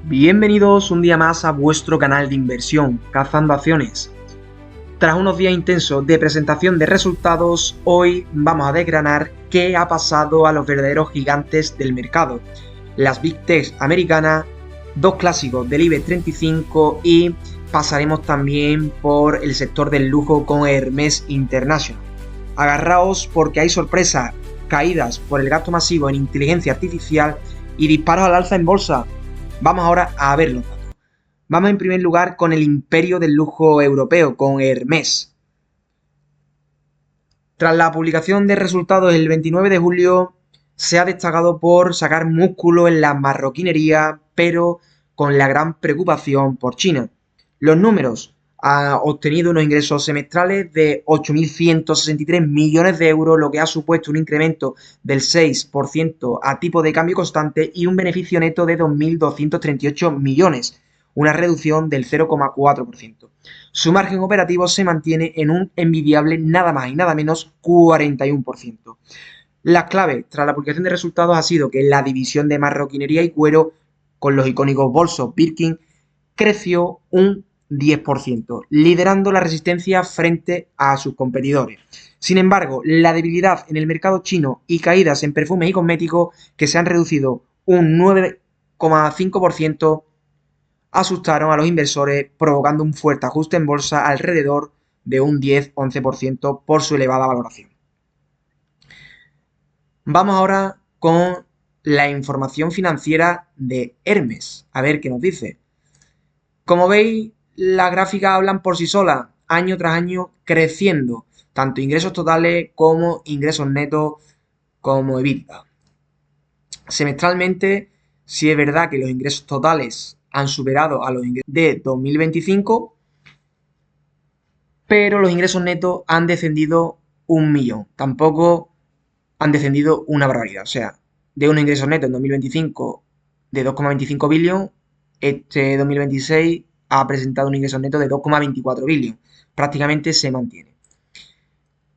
Bienvenidos un día más a vuestro canal de inversión, Cazando Acciones. Tras unos días intensos de presentación de resultados, hoy vamos a desgranar qué ha pasado a los verdaderos gigantes del mercado, las Big Tech americanas, dos clásicos del IBEX 35 y pasaremos también por el sector del lujo con Hermès International. Agarraos porque hay sorpresas, caídas por el gasto masivo en inteligencia artificial y disparos al alza en bolsa. Vamos ahora a ver los datos. Vamos en primer lugar con el imperio del lujo europeo, con Hermès. Tras la publicación de resultados el 29 de julio, se ha destacado por sacar músculo en la marroquinería, pero con la gran preocupación por China. Los números: ha obtenido unos ingresos semestrales de 8.163 millones de euros, lo que ha supuesto un incremento del 6% a tipo de cambio constante y un beneficio neto de 2.238 millones, una reducción del 0,4%. Su margen operativo se mantiene en un envidiable nada más y nada menos 41%. Las claves tras la publicación de resultados ha sido que la división de marroquinería y cuero, con los icónicos bolsos Birkin, creció un 10%, liderando la resistencia frente a sus competidores. Sin embargo, la debilidad en el mercado chino y caídas en perfumes y cosméticos, que se han reducido un 9,5%, asustaron a los inversores, provocando un fuerte ajuste en bolsa alrededor de un 10-11% por su elevada valoración. Vamos ahora con la información financiera de Hermès, a ver qué nos dice. Como veis, las gráficas hablan por sí solas, año tras año creciendo, tanto ingresos totales como ingresos netos como EBITDA. Semestralmente, sí es verdad que los ingresos totales han superado a los ingresos de 2025, pero los ingresos netos han descendido 1 millón, tampoco han descendido una barbaridad. O sea, de unos ingresos netos en 2025 de 2,25 billones, este 2026 ha presentado un ingreso neto de 2,24 billones. Prácticamente se mantiene.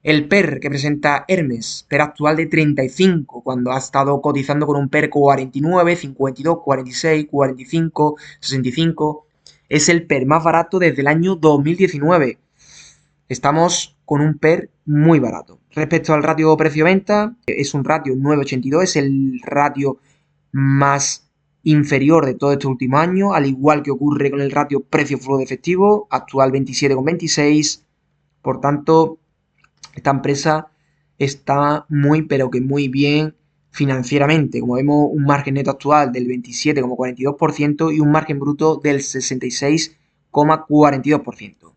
El PER que presenta Hermès, PER actual de 35, cuando ha estado cotizando con un PER 49, 52, 46, 45, 65, es el PER más barato desde el año 2019. Estamos con un PER muy barato. Respecto al ratio precio-venta, es un ratio 9,82, es el ratio más inferior de todo este último año, al igual que ocurre con el ratio precio-flujo de efectivo, actual 27,26. Por tanto, esta empresa está muy, pero que muy bien financieramente. Como vemos, un margen neto actual del 27,42% y un margen bruto del 66,42%.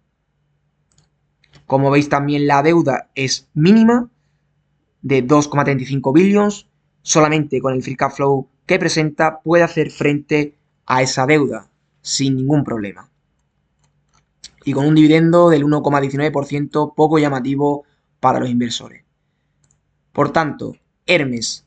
Como veis, también la deuda es mínima, de 2,35 billones. Solamente con el free cash flow que presenta puede hacer frente a esa deuda sin ningún problema. Y con un dividendo del 1,19%, poco llamativo para los inversores. Por tanto, Hermès,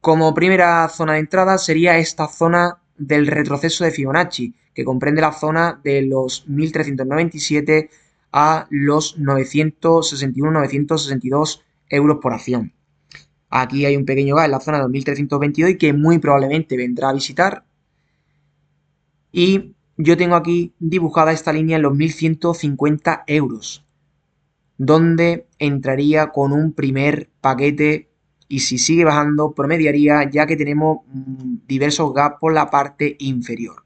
como primera zona de entrada, sería esta zona del retroceso de Fibonacci, que comprende la zona de los 1.397 a los 961-962 euros por acción. Aquí hay un pequeño gap en la zona de 2.322 y que muy probablemente vendrá a visitar. Y yo tengo aquí dibujada esta línea en los 1.150 euros, donde entraría con un primer paquete y si sigue bajando promediaría, ya que tenemos diversos gaps por la parte inferior.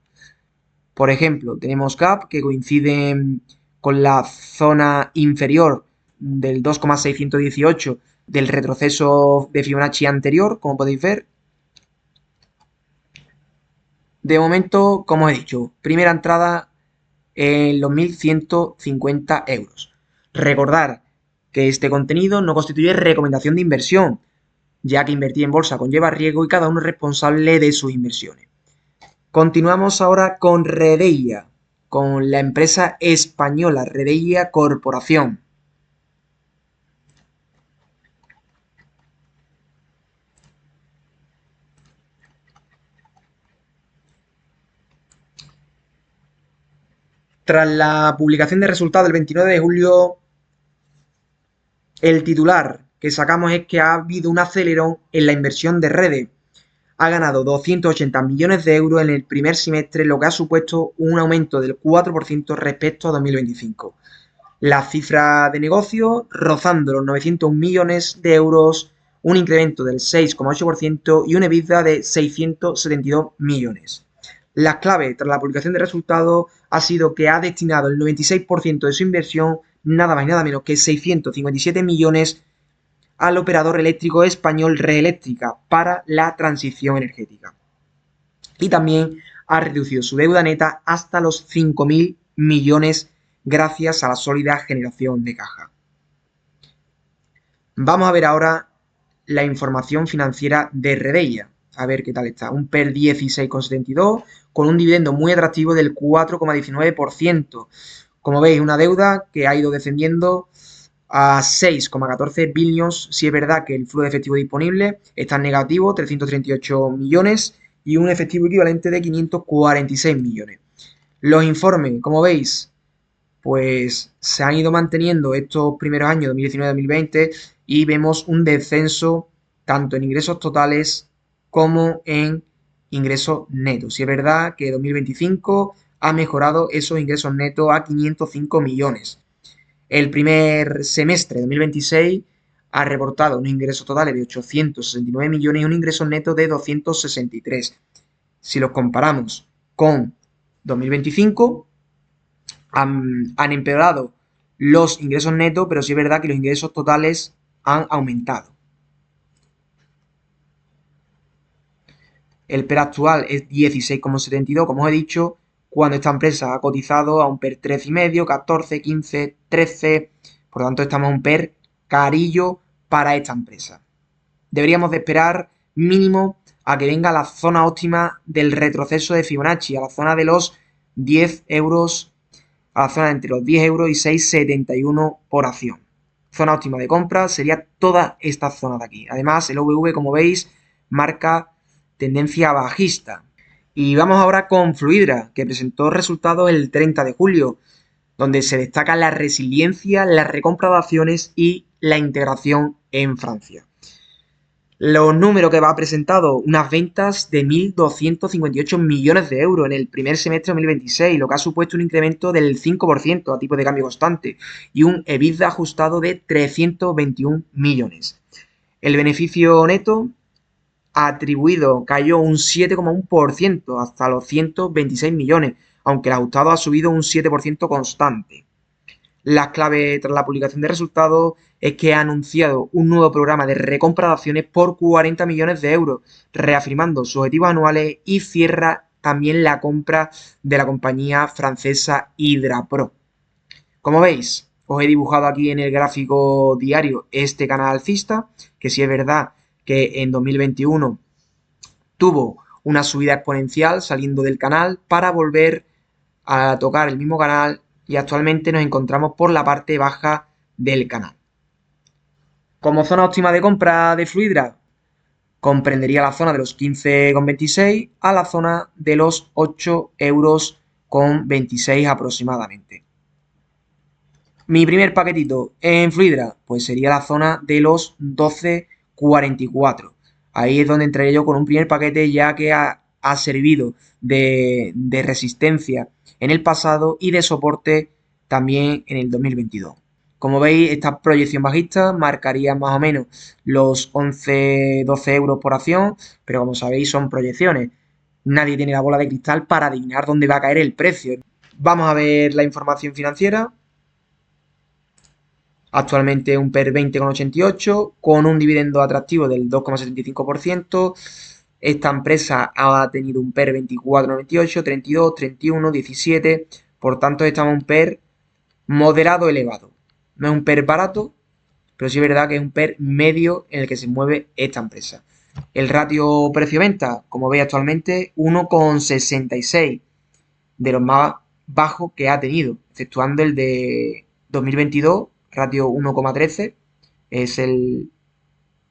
Por ejemplo, tenemos gap que coinciden con la zona inferior del 2,618 del retroceso de Fibonacci anterior, como podéis ver. De momento, como he dicho, primera entrada en los 1.150 euros. Recordar que este contenido no constituye recomendación de inversión, ya que invertir en bolsa conlleva riesgo y cada uno es responsable de sus inversiones. Continuamos ahora con Redeia, con la empresa española Redeia Corporación. Tras la publicación de resultados del 29 de julio, el titular que sacamos es que ha habido un acelerón en la inversión de redes. ha ganado 280 millones de euros en el primer semestre, lo que ha supuesto un aumento del 4% respecto a 2025. La cifra de negocio rozando los 900 millones de euros, un incremento del 6,8% y una EBITDA de 672 millones. La clave tras la publicación de resultados ha sido que ha destinado el 96% de su inversión, nada más y nada menos que 657 millones, al operador eléctrico español Red Eléctrica para la transición energética. Y también ha reducido su deuda neta hasta los 5.000 millones gracias a la sólida generación de caja. Vamos a ver ahora la información financiera de Redeia. A ver qué tal está. Un PER 16,72 con un dividendo muy atractivo del 4,19%. Como veis, una deuda que ha ido descendiendo a 6,14 billions. Si es verdad que el flujo de efectivo disponible está en negativo, 338 millones, y un efectivo equivalente de 546 millones. Los informes, como veis, pues se han ido manteniendo estos primeros años, 2019-2020, y vemos un descenso tanto en ingresos totales como en ingresos netos. Si es verdad que 2025 ha mejorado esos ingresos netos a 505 millones. El primer semestre de 2026 ha reportado unos ingresos totales de 869 millones y un ingreso neto de 263. Si los comparamos con 2025, han empeorado los ingresos netos, pero sí es verdad que los ingresos totales han aumentado. El PER actual es 16,72, como os he dicho, cuando esta empresa ha cotizado a un PER 13,5, 14, 15, 13. Por lo tanto, estamos a un PER carillo para esta empresa. Deberíamos de esperar mínimo a que venga la zona óptima del retroceso de Fibonacci, a la zona de los 10 euros, a la zona entre los 10 euros y 6,71 por acción. Zona óptima de compra sería toda esta zona de aquí. Además, el OVV, como veis, marca tendencia bajista. Y vamos ahora con Fluidra, que presentó resultados el 30 de julio, donde se destaca la resiliencia, la recompra de acciones y la integración en Francia. Los números que va presentado, unas ventas de 1.258 millones de euros en el primer semestre de 2026, lo que ha supuesto un incremento del 5% a tipo de cambio constante y un EBITDA ajustado de 321 millones. El beneficio neto atribuido cayó un 7,1% hasta los 126 millones, aunque el ajustado ha subido un 7% constante. Las claves tras la publicación de resultados es que ha anunciado un nuevo programa de recompra de acciones por 40 millones de euros, reafirmando sus objetivos anuales, y cierra también la compra de la compañía francesa Hydrapro. Como veis, os he dibujado aquí en el gráfico diario este canal alcista, que sí es verdad que en 2021 tuvo una subida exponencial saliendo del canal para volver a tocar el mismo canal, y actualmente nos encontramos por la parte baja del canal. Como zona óptima de compra de Fluidra, comprendería la zona de los 15,26 a la zona de los 8,26 € aproximadamente. Mi primer paquetito en Fluidra, pues sería la zona de los 12,44. Ahí es donde entraré yo con un primer paquete, ya que ha servido de resistencia en el pasado y de soporte también en el 2022. Como veis, esta proyección bajista marcaría más o menos los 11-12 euros por acción, pero como sabéis son proyecciones. Nadie tiene la bola de cristal para adivinar dónde va a caer el precio. Vamos a ver la información financiera. Actualmente un PER 20,88 con un dividendo atractivo del 2,75%. Esta empresa ha tenido un PER 24,98, 32, 31, 17. Por tanto, estamos en un PER moderado elevado. No es un PER barato, pero sí es verdad que es un PER medio en el que se mueve esta empresa. El ratio precio-venta, como veis actualmente, 1,66, de los más bajos que ha tenido, exceptuando el de 2022, ratio 1,13, es el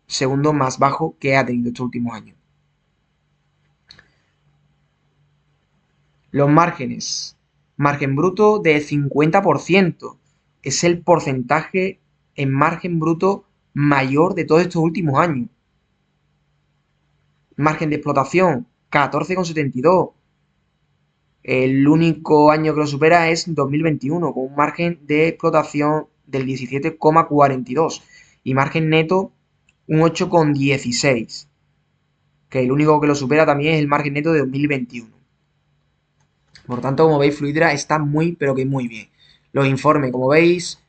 segundo más bajo que ha tenido estos últimos años. Los márgenes. Margen bruto de 50%. Es el porcentaje en margen bruto mayor de todos estos últimos años. Margen de explotación, 14,72. El único año que lo supera es 2021, con un margen de explotación del 17,42 y margen neto un 8,16, que el único que lo supera también es el margen neto de 2021. Por tanto, como veis, Fluidra está muy, pero que muy bien. Los informes, como veis,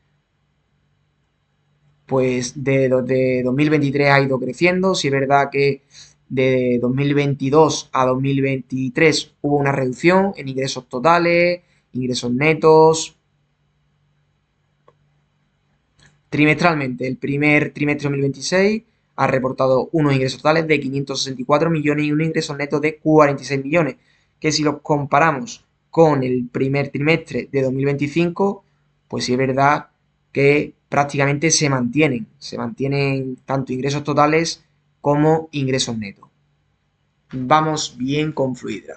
pues de 2023 ha ido creciendo. Si es verdad que de 2022 a 2023 hubo una reducción en ingresos totales, ingresos netos. Trimestralmente, el primer trimestre de 2026 ha reportado unos ingresos totales de 564 millones y unos ingresos netos de 46 millones, que si los comparamos con el primer trimestre de 2025, pues sí es verdad que prácticamente se mantienen tanto ingresos totales como ingresos netos. Vamos bien con Fluidra.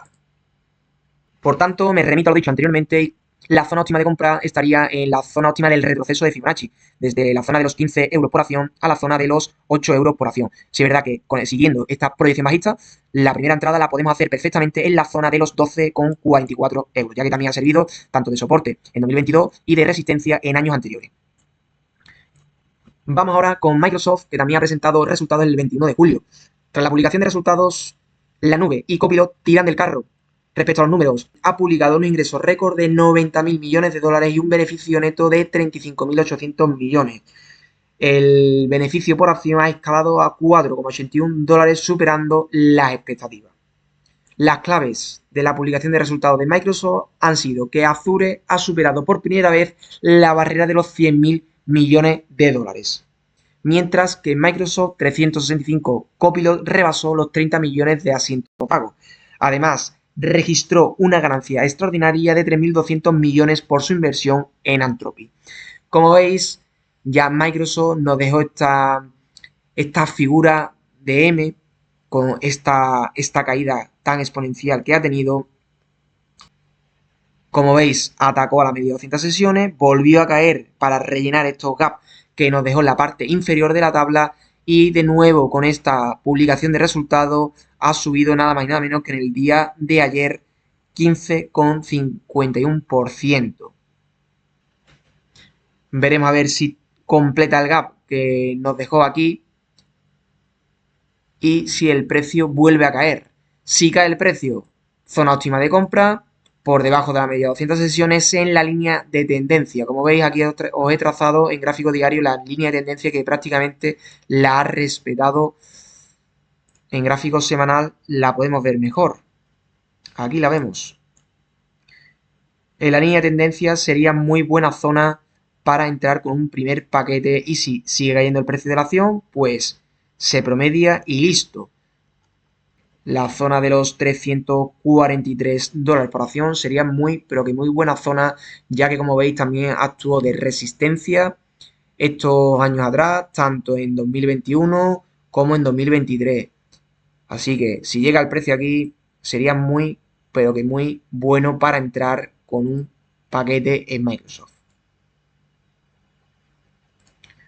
Por tanto, me remito a lo dicho anteriormente, la zona óptima de compra estaría en la zona óptima del retroceso de Fibonacci, desde la zona de los 15 euros por acción a la zona de los 8 euros por acción. Si es verdad que siguiendo esta proyección bajista, la primera entrada la podemos hacer perfectamente en la zona de los 12,44 euros, ya que también ha servido tanto de soporte en 2022 y de resistencia en años anteriores. Vamos ahora con Microsoft, que también ha presentado resultados el 21 de julio. Tras la publicación de resultados, la nube y Copilot tiran del carro. Respecto a los números, ha publicado un ingreso récord de 90.000 millones de dólares y un beneficio neto de 35.800 millones. El beneficio por acción ha escalado a 4,81 dólares, superando las expectativas. Las claves de la publicación de resultados de Microsoft han sido que Azure ha superado por primera vez la barrera de los 100.000 millones de dólares, mientras que Microsoft 365 Copilot rebasó los 30 millones de asientos pagos. Además, registró una ganancia extraordinaria de 3.200 millones por su inversión en Anthropic. Como veis, ya Microsoft nos dejó esta figura de M con esta caída tan exponencial que ha tenido. Como veis, atacó a la media de 200 sesiones, volvió a caer para rellenar estos gaps que nos dejó en la parte inferior de la tabla y de nuevo con esta publicación de resultados ha subido nada más y nada menos que en el día de ayer 15,51%. Veremos a ver si completa el gap que nos dejó aquí y si el precio vuelve a caer. Si cae el precio, zona óptima de compra, por debajo de la media de 200 sesiones en la línea de tendencia. Como veis, aquí os he trazado en gráfico diario la línea de tendencia que prácticamente la ha respetado. En gráfico semanal la podemos ver mejor. Aquí la vemos. En la línea de tendencia sería muy buena zona para entrar con un primer paquete y si sigue cayendo el precio de la acción, pues se promedia y listo. La zona de los 343 dólares por acción sería muy, pero que muy buena zona, ya que como veis también actuó de resistencia estos años atrás, tanto en 2021 como en 2023. Así que si llega el precio aquí, sería muy, pero que muy bueno para entrar con un paquete en Microsoft.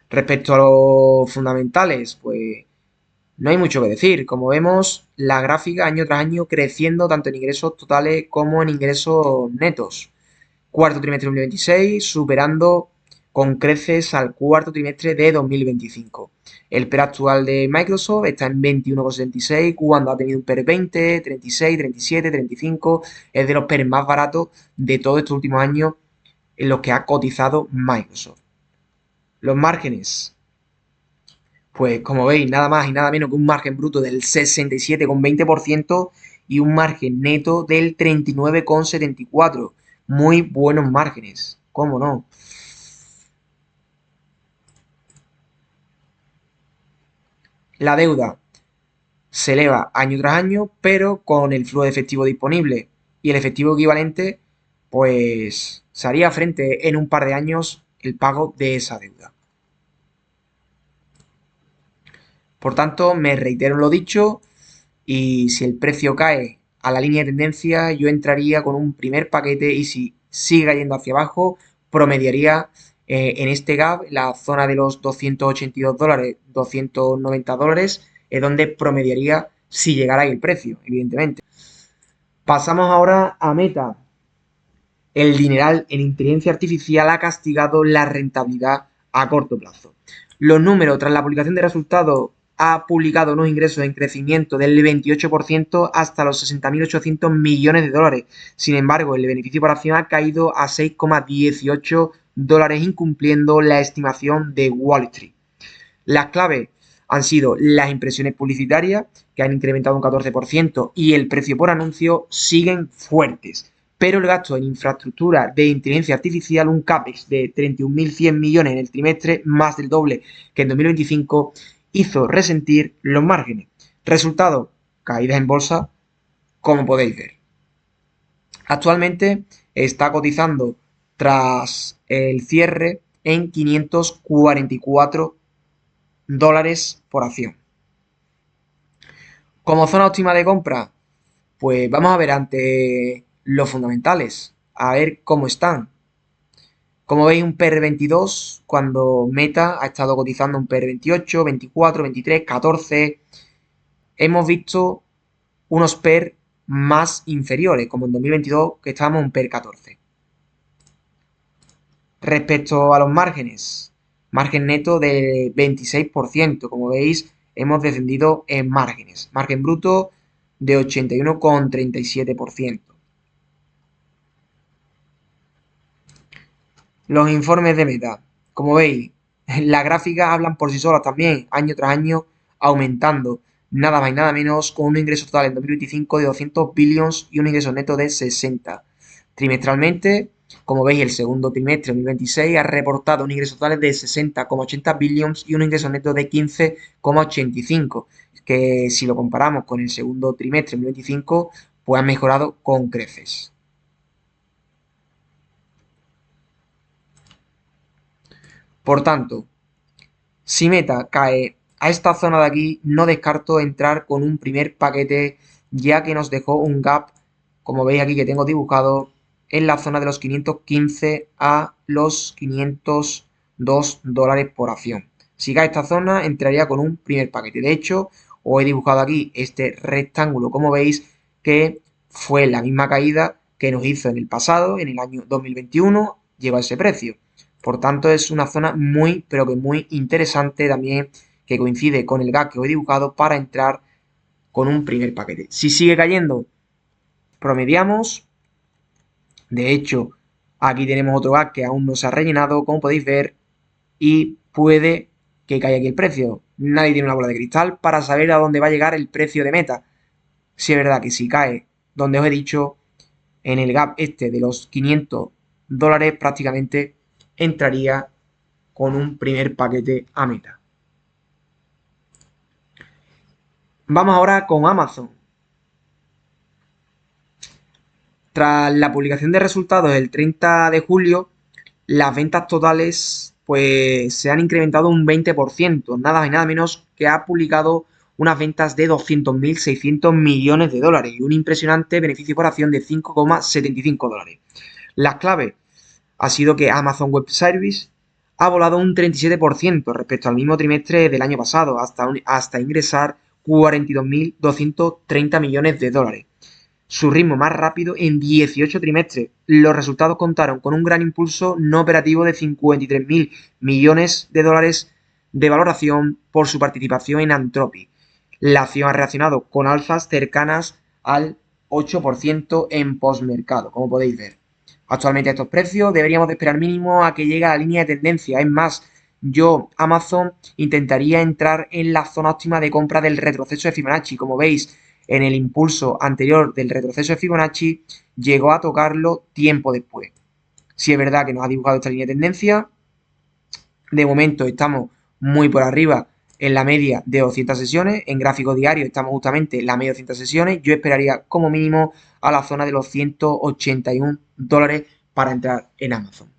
Respecto a los fundamentales, pues no hay mucho que decir. Como vemos, la gráfica año tras año creciendo tanto en ingresos totales como en ingresos netos. Cuarto trimestre de 2026 superando con creces al cuarto trimestre de 2025. El PER actual de Microsoft está en 21,76 cuando ha tenido un PER 20, 36, 37, 35. Es de los PER más baratos de todos estos últimos años en los que ha cotizado Microsoft. Los márgenes, pues como veis, nada más y nada menos que un margen bruto del 67,20% y un margen neto del 39,74%. Muy buenos márgenes, ¿cómo no? La deuda se eleva año tras año, pero con el flujo de efectivo disponible y el efectivo equivalente, pues se haría frente en un par de años el pago de esa deuda. Por tanto, me reitero en lo dicho y si el precio cae a la línea de tendencia, yo entraría con un primer paquete y si sigue yendo hacia abajo, promediaría en este gap la zona de los 282 dólares, 290 dólares, es donde promediaría si llegara ahí el precio, evidentemente. Pasamos ahora a Meta. El dineral en inteligencia artificial ha castigado la rentabilidad a corto plazo. Los números tras la publicación de resultados ha publicado unos ingresos en crecimiento del 28% hasta los 60.800 millones de dólares. Sin embargo, el beneficio por acción ha caído a 6,18 dólares, incumpliendo la estimación de Wall Street. Las claves han sido las impresiones publicitarias, que han incrementado un 14%, y el precio por anuncio siguen fuertes. Pero el gasto en infraestructura de inteligencia artificial, un CAPEX de 31.100 millones en el trimestre, más del doble que en 2025, hizo resentir los márgenes. Resultado, caídas en bolsa, como podéis ver. Actualmente está cotizando tras el cierre en 544 dólares por acción. Como zona óptima de compra, pues vamos a ver ante los fundamentales, a ver cómo están. Como veis, un PER 22, cuando Meta ha estado cotizando un PER 28, 24, 23, 14. Hemos visto unos PER más inferiores, como en 2022, que estábamos en un PER 14. Respecto a los márgenes, margen neto de 26%, como veis, hemos descendido en márgenes. Margen bruto de 81,37%. Los informes de Meta, como veis, las gráficas hablan por sí solas también, año tras año aumentando, nada más y nada menos, con un ingreso total en 2025 de 200 billions y un ingreso neto de 60. Trimestralmente, como veis, el segundo trimestre de 2026 ha reportado un ingreso total de 60,80 billions y un ingreso neto de 15,85, que si lo comparamos con el segundo trimestre de 2025, pues ha mejorado con creces. Por tanto, si Meta cae a esta zona de aquí, no descarto entrar con un primer paquete, ya que nos dejó un gap, como veis aquí que tengo dibujado, en la zona de los 515 a los 502 dólares por acción. Si cae esta zona, entraría con un primer paquete. De hecho, os he dibujado aquí este rectángulo, como veis, que fue la misma caída que nos hizo en el pasado, en el año 2021, lleva ese precio. Por tanto, es una zona muy, pero que muy interesante también, que coincide con el gap que os he dibujado para entrar con un primer paquete. Si sigue cayendo, promediamos. De hecho, aquí tenemos otro gap que aún no se ha rellenado, como podéis ver, y puede que caiga aquí el precio. Nadie tiene una bola de cristal para saber a dónde va a llegar el precio de Meta. Si es verdad que si cae donde os he dicho, en el gap este de los 500 dólares, prácticamente entraría con un primer paquete a Meta. Vamos ahora con Amazon. Tras la publicación de resultados el 30 de julio, las ventas totales pues se han incrementado un 20%, nada más y nada menos que ha publicado unas ventas de 200.600 millones de dólares y un impresionante beneficio por acción de 5,75 dólares. Las claves ha sido que Amazon Web Service ha volado un 37% respecto al mismo trimestre del año pasado, hasta ingresar 42.230 millones de dólares. Su ritmo más rápido en 18 trimestres. Los resultados contaron con un gran impulso no operativo de 53.000 millones de dólares de valoración por su participación en Anthropic. La acción ha reaccionado con alzas cercanas al 8% en postmercado, como podéis ver. Actualmente a estos precios deberíamos de esperar mínimo a que llegue a la línea de tendencia. Es más, yo, Amazon, intentaría entrar en la zona óptima de compra del retroceso de Fibonacci. Como veis, en el impulso anterior del retroceso de Fibonacci, llegó a tocarlo tiempo después. Si es verdad que nos ha dibujado esta línea de tendencia, de momento estamos muy por arriba en la media de 200 sesiones, en gráfico diario estamos justamente en la media de 200 sesiones, yo esperaría como mínimo a la zona de los 181 dólares para entrar en Amazon.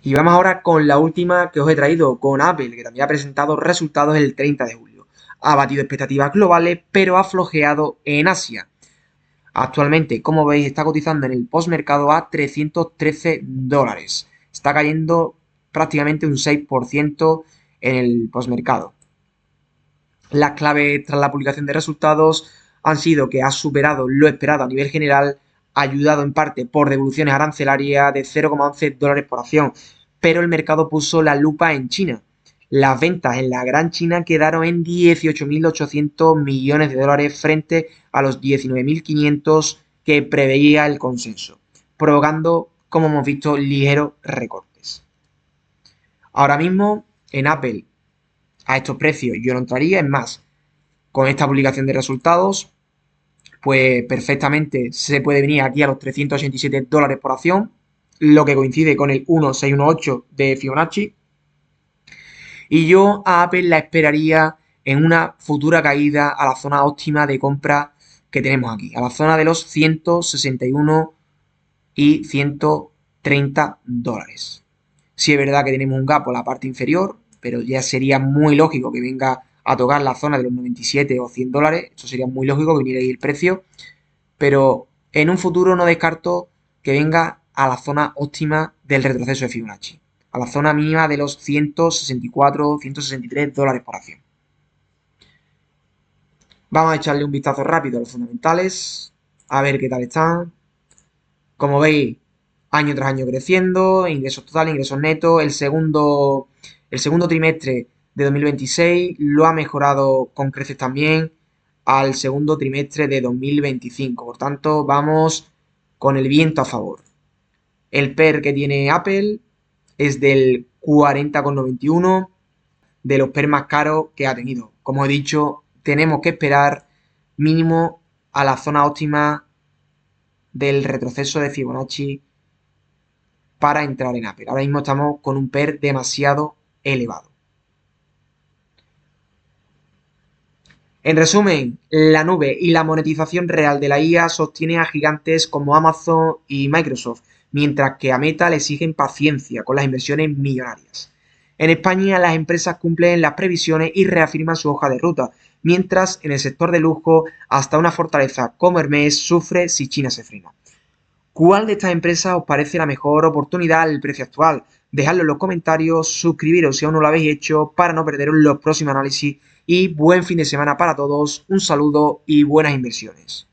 Y vamos ahora con la última que os he traído, con Apple, que también ha presentado resultados el 30 de julio. Ha batido expectativas globales, pero ha flojeado en Asia. Actualmente, como veis, está cotizando en el postmercado a 313 dólares. Está cayendo prácticamente un 6% en el postmercado. Las claves tras la publicación de resultados han sido que ha superado lo esperado a nivel general, ayudado en parte por devoluciones arancelarias de 0,11 dólares por acción, pero el mercado puso la lupa en China. Las ventas en la Gran China quedaron en 18.800 millones de dólares frente a los 19.500 que preveía el consenso, provocando, como hemos visto, ligeros recortes. Ahora mismo en Apple a estos precios yo no entraría, es más, con esta publicación de resultados, pues perfectamente se puede venir aquí a los 387 dólares por acción, lo que coincide con el 1618 de Fibonacci. Y yo a Apple la esperaría en una futura caída a la zona óptima de compra que tenemos aquí, a la zona de los 161 y 130 dólares. Sí es verdad que tenemos un gap por la parte inferior, pero ya sería muy lógico que venga a tocar la zona de los 97 o 100 dólares. Esto sería muy lógico que viniera ahí el precio, pero en un futuro no descarto que venga a la zona óptima del retroceso de Fibonacci, a la zona mínima de los 164, 163 dólares por acción. Vamos a echarle un vistazo rápido a los fundamentales, a ver qué tal están. Como veis, año tras año creciendo, ingresos totales, ingresos netos. El segundo trimestre de 2026 lo ha mejorado con creces también al segundo trimestre de 2025. Por tanto, vamos con el viento a favor. El PER que tiene Apple es del 40,91, de los PER más caros que ha tenido. Como he dicho, tenemos que esperar mínimo a la zona óptima del retroceso de Fibonacci para entrar en Apple. Ahora mismo estamos con un PER demasiado elevado. En resumen, la nube y la monetización real de la IA sostiene a gigantes como Amazon y Microsoft, mientras que a Meta le exigen paciencia con las inversiones millonarias. En España las empresas cumplen las previsiones y reafirman su hoja de ruta, mientras en el sector de lujo hasta una fortaleza como Hermès sufre si China se frena. ¿Cuál de estas empresas os parece la mejor oportunidad al precio actual? Dejadlo en los comentarios, suscribiros si aún no lo habéis hecho para no perderos los próximos análisis y buen fin de semana para todos, un saludo y buenas inversiones.